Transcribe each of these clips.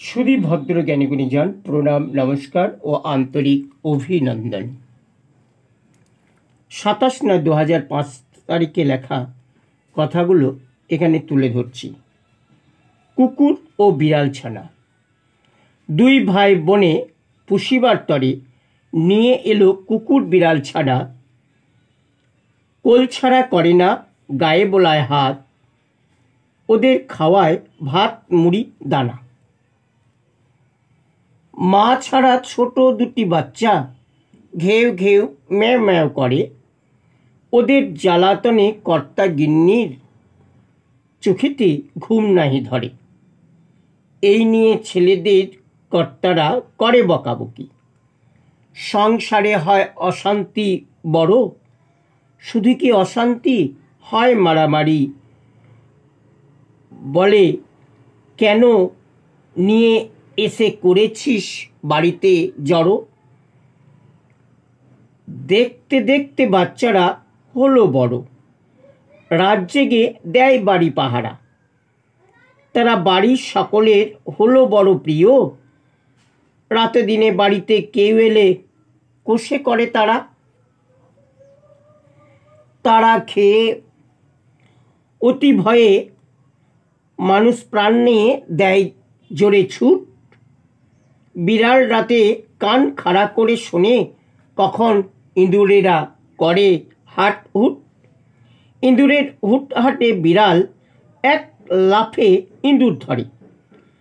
সুধী ভদ্র জ্ঞানীগুণীজন, প্রণাম, নমস্কার ও আন্তরিক অভিনন্দন। 27/9/2005 তারিখে লেখা কথাগুলো এখানে তুলে ধরছি। কুকুর ও বিড়াল ছানা। দুই ভাই বোনে পুষিবার তরে নিয়ে এলো কুকুর বিড়াল ছানা। কোল ছাড়া করে না, গায়ে বোলায় হাত, ওদের খাওয়ায় ভাত মুড়ি দানা। মা ছাড়া ছোট দুটি বাচ্চা ঘেউ ঘেউ ম্যাও ম্যাও করে। ওদের জ্বালাতনে কর্তা গিন্নির চোখেতে ঘুম নাহি ধরে। এই নিয়ে ছেলেদের কর্তারা করে বকাবকি। সংসারে হয় অশান্তি বড়, শুধু কি অশান্তি, হয় মারামারি। বলে, কেন নিয়ে এসে করেছিস বাড়িতে জড়ো। দেখতে দেখতে বাচ্চারা হলো বড়, রাত জেগে দেয় বাড়ি পাহারা। তারা বাড়ির সকলের হলো বড় প্রিয়। রাতে দিনে বাড়িতে কেউ এলে কোষে করে তারা। তারা খেয়ে অতি ভয়ে মানুষ প্রাণ নিয়ে দেয় জোরে ছুট। বিড়াল রাতে কান খাড়া করে শোনে কখন ইঁদুরেরা করে হাট হুট। ইঁদুরের হুট হাটে বিড়াল এক লাফে ইঁদুর ধরে।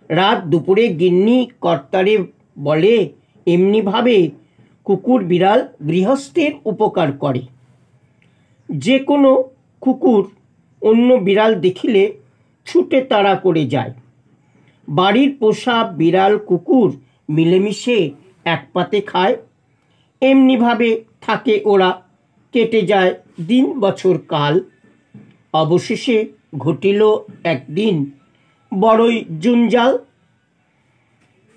রাত দুপুরে গিন্নি কর্তারে বলে, এমনিভাবে কুকুর বিড়াল গৃহস্থের উপকার করে। যে কোনো কুকুর অন্য বিড়াল দেখিলে ছুটে তাড়া করে যায়। বাড়ির পোষা বিড়াল কুকুর মিলেমিশে এক পাতে খায়। এমনিভাবে থাকে ওরা, কেটে যায় দিন বছর কাল। অবশেষে ঘটিল একদিন বড়ই জঞ্জাল।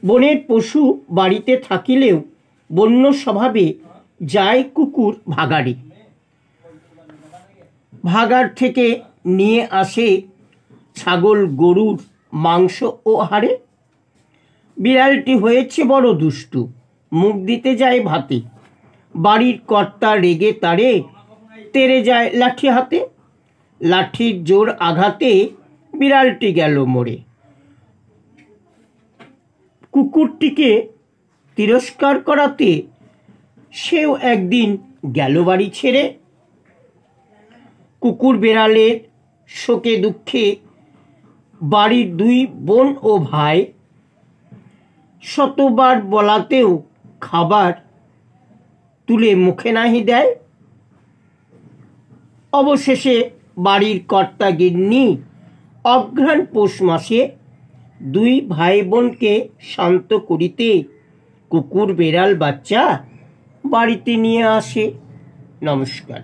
বনের পশু বাড়িতে থাকিলেও বন্য স্বভাবে যায় কুকুর ভাগাড়ে। ভাগাড় থেকে নিয়ে আসে ছাগল গরুর মাংস ও হাড়ে। বিড়ালটি হয়েছে বড় দুষ্টু, মুখ দিতে যায় ভাতে। বাড়ির কর্তা রেগে তারে তেড়ে যায় লাঠি হাতে। লাঠির জোর আঘাতে বিড়ালটি গেল মরে। কুকুরটিকে তিরস্কার করাতে সেও একদিন গেল বাড়ি ছেড়ে। কুকুর বেড়ালের শোকে দুঃখে বাড়ির দুই বোন ও ভাই। শতবার বলাতেও খাবার তুলে মুখে নাহি দেয়। অবশেষে বাড়ির কর্তা গিন্নি অঘ্রাণ পৌষ মাসে দুই ভাই বোনকে শান্ত করিতে কুকুর বেড়াল বাচ্চা বাড়িতে নিয়ে আসে। নমস্কার।